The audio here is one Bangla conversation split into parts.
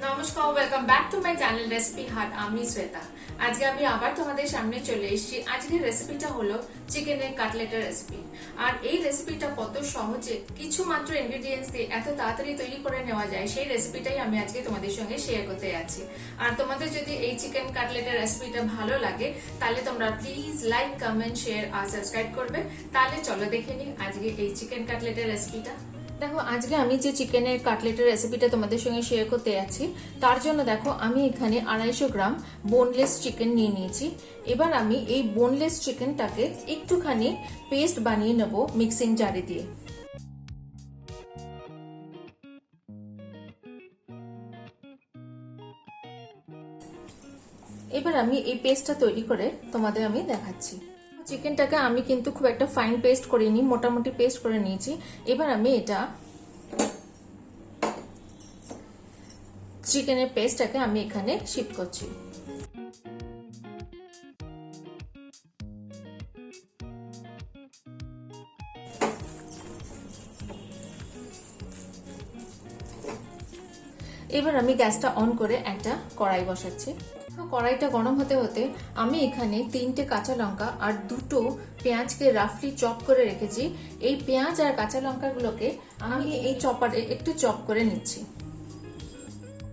নমস্কার, welcome back to my channel recipe হাট। আমি শ্বেতা। আজকে আমি আবার তোমাদের সামনে চলে এসেছি। আজকের রেসিপিটা হলো চিকেনের কাটলেটের রেসিপি। আর এই রেসিপিটা কত সহজে কিছু মাত্র ইনগ্রেডিয়েন্টস দিয়ে এত তাড়াতাড়ি তৈরি করে নেওয়া যায়, সেই রেসিপিটাই আমি আজকে তোমাদের সঙ্গে শেয়ার করতে যাচ্ছি। আর তোমাদের যদি এই চিকেন কাটলেটের রেসিপিটা ভালো লাগে তাহলে তোমরা প্লিজ লাইক, কমেন্ট, শেয়ার আর সাবস্ক্রাইব করবে। তাহলে চলো দেখে নিই আজকে এই চিকেন কাটলেটের রেসিপিটা। দেখো, আজকে আমি যে চিকেনের কাটলেটের রেসিপিটা তোমাদের সঙ্গে শেয়ার করতে যাচ্ছি তার জন্য দেখো আমি এখানে 250 গ্রাম বোনলেস চিকেন নিয়ে নিয়েছি। এবার আমি এই বোনলেস চিকেনটাকে একটুখানি পেস্ট বানিয়ে নেব মিক্সিং জারে দিয়ে। এবার আমি এই পেস্টটা তৈরি করে তোমাদের আমি দেখাচ্ছি। চিকেনটাকে আমি কিন্তু খুব একটা ফাইন পেস্ট করিনি, মোটামুটি পেস্ট করে নিয়েছি। এবার আমি এটা চিকেনের পেস্টটাকে আমি এখানে শিফট করছি। এবার আমি গ্যাসটা অন করে একটা কড়াই বসাচ্ছি। কড়াইটা গরম হতে হতে আমি এখানে 3টে কাঁচা লঙ্কা আর 2টো পেঁয়াজকে রাফলি চপ করে রেখেছি। এই পেঁয়াজ আর কাঁচা লঙ্কাগুলোকে আমি এই চপারে একটু চপ করে নিচ্ছি।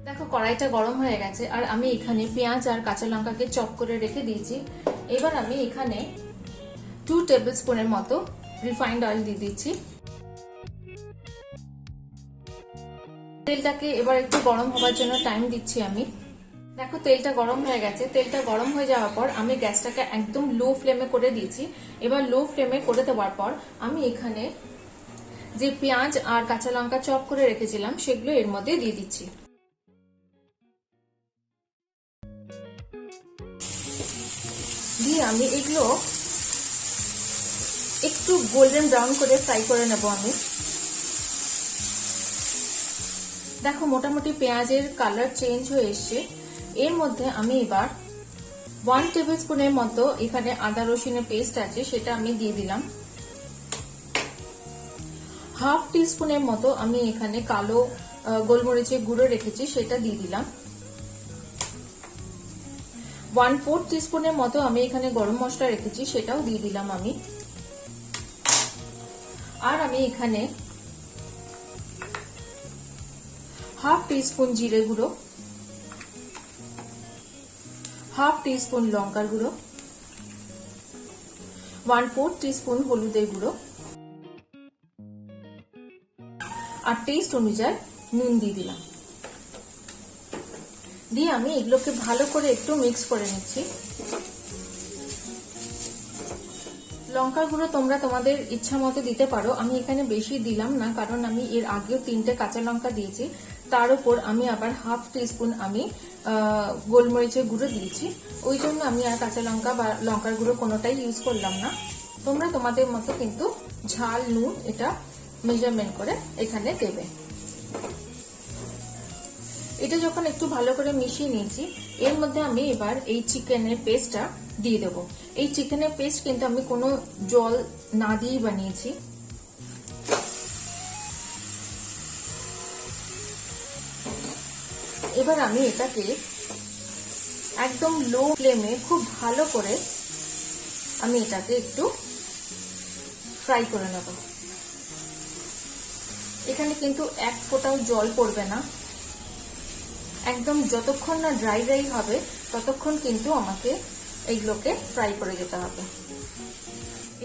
দেখো, কড়াইটা গরম হয়ে গেছে আর আমি এখানে পেঁয়াজ আর কাঁচা লঙ্কাকে চপ করে রেখে দিয়েছি। এবার আমি এখানে 2 টেবিল স্পুনের মতো রিফাইন্ড অয়েল দিয়ে দিচ্ছি। তেলটাকে এবার একটু গরম হওয়ার জন্য টাইম দিচ্ছি আমি। দেখো, তেলটা গরম হয়ে গেছে। তেলটা গরম হয়ে যাওয়ার পর আমি গ্যাসটাকে একদম লো ফ্লেমে করে দিয়েছি। এবার লো ফ্লেমে করে দেওয়ার পর আমি এখানে যে পেঁয়াজ আর কাঁচা লঙ্কা চপ করে রেখেছিলাম সেগুলো এর মধ্যে দিয়ে দিচ্ছি। দিয়ে আমি এগুলো একটু গোল্ডেন ব্রাউন করে ফ্রাই করে নেব আমি। দেখো, মোটামুটি পেঁয়াজের কালার চেঞ্জ হয়ে এসছে। এর মধ্যে আমি এবার 1 টেবিল স্পুনের মতো এখানে আদা রসুনের পেস্ট আছে, সেটা আমি দিয়ে দিলাম। হাফ টিস্পুনের মতো আমি এখানে কালো গোলমরিচের গুঁড়ো রেখেছি, সেটা দিয়ে দিলাম। 1/4 টিস্পুনের মতো আমি এখানে গরম মশলা রেখেছি, সেটাও দিয়ে দিলাম আমি। আর আমি এখানে হাফ টিস্পুন জিরে গুঁড়ো, হাফ টিস্পুন লঙ্কার গুঁড়ো, 1/4 টিস্পুন হলুদের গুঁড়ো আর টেস্ট অনুযায়ী নুন দিয়ে দিলাম। দিয়ে আমি এগুলোকে ভালো করে একটু মিক্স করে নিচ্ছি। লঙ্কার গুঁড়ো তোমরা তোমাদের ইচ্ছা মতো দিতে পারো। আমি এখানে বেশি দিলাম না, কারণ আমি এর আগেও 3টে কাঁচা লঙ্কা দিয়েছি। তার উপর আমি আবার হাফ টিস্পুন আমি গোলমরিচের গুঁড়ো দিয়েছি। ওই জন্য আমি আর কাঁচা লঙ্কা বা লঙ্কার গুঁড়ো কোনোটাই ইউজ করলাম না। তোমরা তোমাদের মতো কিন্তু ঝাল, নুন এটা মেজারমেন্ট করে এখানে দেবে। এটা যখন একটু ভালো করে মিশিয়ে নিয়েছি, এর মধ্যে আমি এবার এই চিকেনের পেস্টটা দিয়ে দেব। এই চিকেনের পেস্ট কিন্তু আমি কোনো জল না দিয়েই বানিয়েছি। এবার আমি এটাকে একদম লো ফ্লেমে খুব ভালো করে আমি এটাকে একটু ফ্রাই করে নেব। এখানে কিন্তু এক ফোঁটাও জল পড়বে না। একদম যতক্ষণ না ড্রাই ড্রাই হবে ততক্ষণ কিন্তু আমাকে এইগুলোকে ফ্রাই করে যেতে হবে।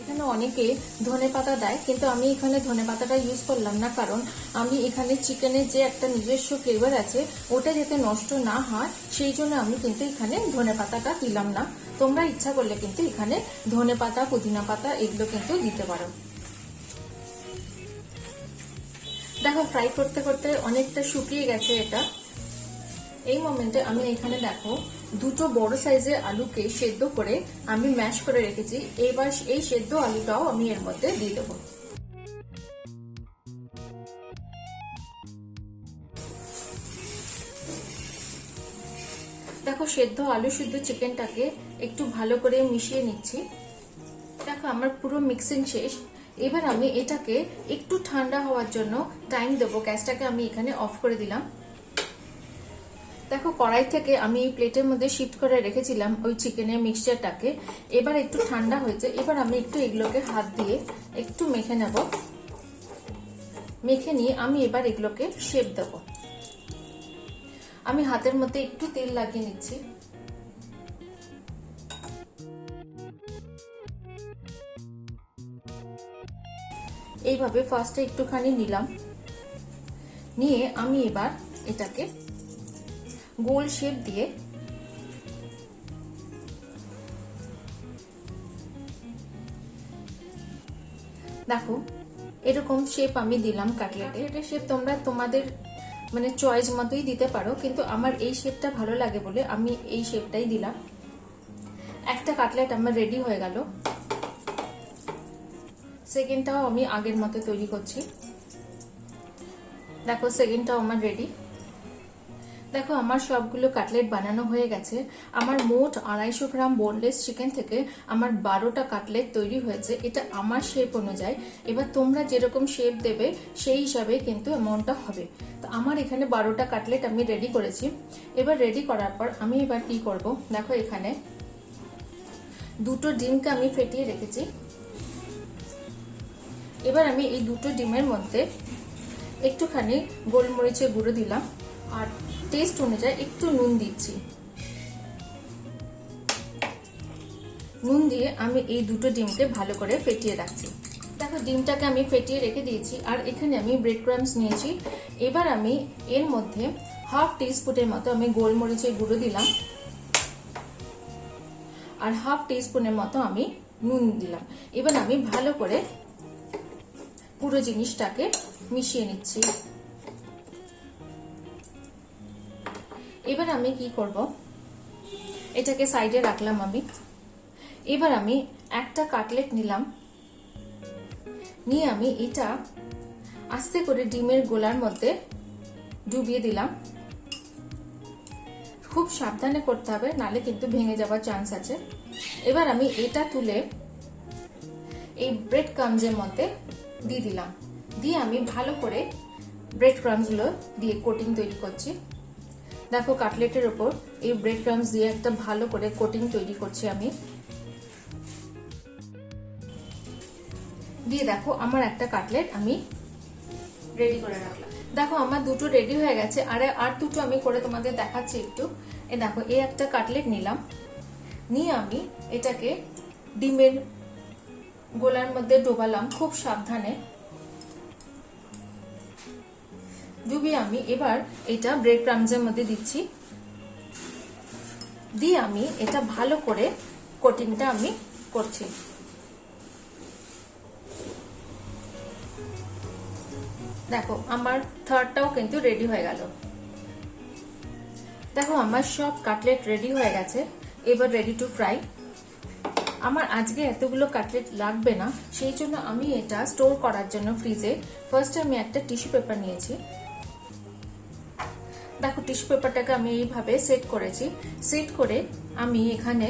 এখানে অনেকে ধনেপাতা দেয়, কিন্তু আমি এখানে ধনেপাতাটা ইউজ করলাম না, কারণ আমি এখানে চিকেনের যে একটা নিজস্ব ফ্লেভার আছে ওটা যাতে নষ্ট না হয় সেই জন্য আমি কিন্তু এখানে ধনেপাতাটা দিলাম না। তোমরা ইচ্ছা করলে কিন্তু এখানে ধনেপাতা, পুদিনা পাতা এগুলো কিন্তু দিতে পারো। দেখো, ফ্রাই করতে করতে অনেকটা শুকিয়ে গেছে এটা। এই মোমেন্টে আমি এখানে দেখো 2টো বড় সাইজের আলুকে সেদ্ধ করে আমি ম্যাশ করে রেখেছি। এবার এই সেদ্ধ আলুটাও আমি এর মধ্যে দিয়ে দেবো। দেখো, সেদ্ধ আলু সিদ্ধ চিকেনটাকে একটু ভালো করে মিশিয়ে নিচ্ছি। দেখো, আমার পুরো মিক্সিং শেষ। এবার আমি এটাকে একটু ঠান্ডা হওয়ার জন্য টাইম দেবো। গ্যাসটাকে আমি এখানে অফ করে দিলাম। দেখো কড়াই থেকে আমি এই প্লেটের মধ্যে শিফট করে রেখেছিলাম ওই চিকেনের মিক্সচারটাকে। এবার একটু ঠান্ডা হয়েছে, এবার আমি একটু এগুলোকে হাত দিয়ে একটু মেখে নেব। মেখে নিয়ে আমি এবার এগুলোকে শেপ দেব। আমি হাতের মধ্যে একটু তেল লাগিয়ে নিচ্ছি। এইভাবে ফার্স্টে একটুখানি নিলাম, নিয়ে আমি এবার এটাকে গোল শেপ দিয়ে দেখো এরকম শেপ আমি দিলাম কাটলেটে। এটা শেপ তোমরা তোমাদের মানে চয়েস মতোই দিতে পারো, কিন্তু আমার এই শেপটা ভালো লাগে বলে আমি এই শেপটাই দিলাম। একটা কাটলেট আমার রেডি হয়ে গেল। সেকেন্ডটাও আমি আগের মতো তৈরি করছি। দেখো সেকেন্ডটাও আমার রেডি। দেখো আমার সবগুলো কাটলেট বানানো হয়ে গেছে। আমার মোট 250 গ্রাম বোনলেস চিকেন থেকে আমার 12টা কাটলেট তৈরি হয়েছে। এটা আমার শেপ অনুযায়ী। এবার তোমরা যেরকম শেপ দেবে সেই হিসাবে কিন্তু অ্যামাউন্টটা হবে। তো আমার এখানে 12টা কাটলেট আমি রেডি করেছি। এবার রেডি করার পর আমি এবার কি করব, দেখো এখানে দুটো ডিমকে আমি ফেটিয়ে রেখেছি। এবার আমি এই দুটো ডিমের মধ্যে একটুখানি গোলমরিচের গুঁড়ো দিলাম আর টেস্ট অনুযায়ী একটু নুন দিচ্ছি। নুন দিয়ে আমি এই দুটো ডিমকে ভালো করে ফেটিয়ে রাখছি। দেখো ডিমটাকে আমি ফেটিয়ে রেখে দিয়েছি। আর এখানে আমি ব্রেড ক্রাম্বস নিয়েছি। এবার আমি এর মধ্যে হাফ টিস্পুনের মতো আমি গোলমরিচের গুঁড়ো দিলাম আর হাফ টিস্পুনের মতো আমি নুন দিলাম। এবার আমি ভালো করে পুরো জিনিসটাকে মিশিয়ে নিচ্ছি। এবার আমি কি করব, এটাকে সাইডে রাখলাম আমি। এবার আমি একটা কাটলেট নিলাম, নিয়ে আমি এটা আস্তে করে ডিমের গোলার মধ্যে ডুবিয়ে দিলাম। খুব সাবধানে করতে হবে, নালে কিন্তু ভেঙে যাওয়ার চান্স আছে। এবার আমি এটা তুলে এই ব্রেড ক্রাম্বসের মধ্যে দিয়ে দিলাম। দিয়ে আমি ভালো করে ব্রেড ক্রাম্বসগুলো দিয়ে কোটিং তৈরি করছি। দেখো কাটলেটের উপর এই ব্রেড ক্রাম্বস দিয়ে একটা ভালো করে কোটিং তৈরি করছি আমি। দিয়ে দেখো আমার একটা কাটলেট আমি রেডি করে রাখলাম। দেখো আমার দুটো রেডি হয়ে গেছে। আর দুটো আমি করে তোমাদের দেখাচ্ছি একটু। দেখো এই একটা কাটলেট নিলাম, নিয়ে আমি এটাকে ডিমের গোলার মধ্যে ডোবালাম খুব সাবধানে। ডুবিয়ে আমি এবার এটা ব্রেড ক্রাম্বসের মধ্যে দিচ্ছি। দিয়ে আমি এটা ভালো করে কোটিংটা আমি করছি। দেখো আমার থার্ডটাও কিন্তু রেডি হয়ে গেল। দেখো আমার সব কাটলেট রেডি হয়ে গেছে। এবার রেডি টু ফ্রাই। আমার আজকে এতগুলো কাটলেট লাগবে না, সেই জন্য আমি এটা স্টোর করার জন্য ফ্রিজে ফার্স্টে আমি একটা টিস্যু পেপার নিয়েছি। দেখো টিস্যু পেপারটাকে আমি এইভাবে সেট করেছি। সেট করে আমি এখানে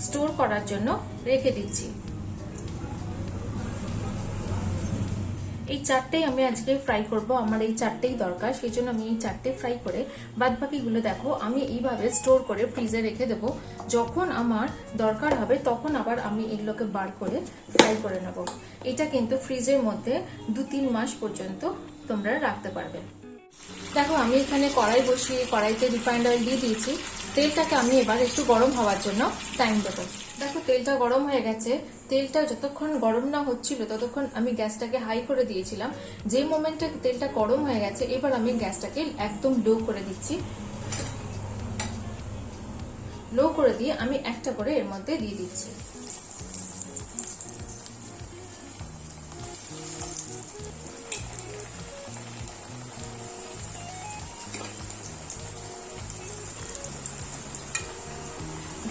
স্টোর করার জন্য রেখে দিচ্ছি। এই চারটেই আমি আজকে ফ্রাই করব। আমার এই চারটেই দরকার, সেই জন্য আমি এই চারটে ফ্রাই করে বাদ বাকিগুলো দেখো আমি এইভাবে স্টোর করে ফ্রিজে রেখে দেবো। যখন আমার দরকার হবে তখন আবার আমি এগুলোকে বার করে ফ্রাই করে নেব। এটা কিন্তু ফ্রিজের মধ্যে 2-3 মাস পর্যন্ত তোমরা রাখতে পারবে। দেখো আমি এখানে কড়াই বসিয়ে কড়াইতে রিফাইন্ড অয়েল দিয়ে দিয়েছি। তেলটাকে আমি এবার একটু গরম হওয়ার জন্য টাইম দেবো। দেখো তেলটা গরম হয়ে গেছে। তেলটা যতক্ষণ গরম না হচ্ছিল ততক্ষণ আমি গ্যাসটাকে হাই করে দিয়েছিলাম। যে মোমেন্টে তেলটা গরম হয়ে গেছে এবার আমি গ্যাসটাকে একদম লো করে দিচ্ছি। লো করে দিয়ে আমি একটা করে এর মধ্যে দিয়ে দিচ্ছি।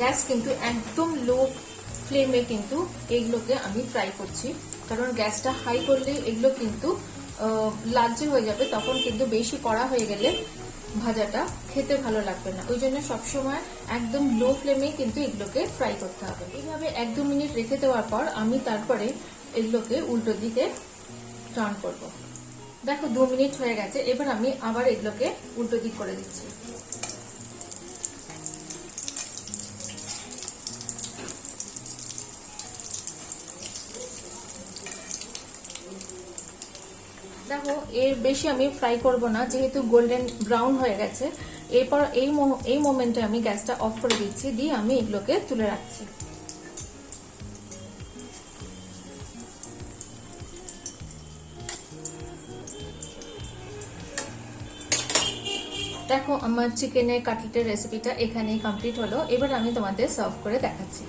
গ্যাস কিন্তু একদম লো ফ্লেমে কিন্তু এগুলোকে আমি ফ্রাই করছি, কারণ গ্যাসটা হাই করলে এগুলো কিন্তু লালচে হয়ে যাবে। তখন কিন্তু বেশি কড়া হয়ে গেলে ভাজাটা খেতে ভালো লাগবে না। ওই জন্য সবসময় একদম লো ফ্লেমে কিন্তু এগুলোকে ফ্রাই করতে হবে। এইভাবে 1-2 মিনিট রেখে দেওয়ার পর আমি তারপরে এগুলোকে উল্টো দিকে টার্ন করব। দেখো 2 মিনিট হয়ে গেছে। এবার আমি আবার এগুলোকে উল্টো দিক করে দিচ্ছি। দেখো এর বেশি আমি ফ্রাই করব না, যেহেতু গোল্ডেন ব্রাউন হয়ে গেছে। এরপর এই মোমেন্টে আমি গ্যাসটা অফ করে দিচ্ছি, দিয়ে আমি এগুলোকে তুলে রাখছি। দেখো আমার চিকেনের কাটলেটের রেসিপিটা এখানেই কমপ্লিট হলো। এবার আমি তোমাদের সার্ভ করে দেখাচ্ছি।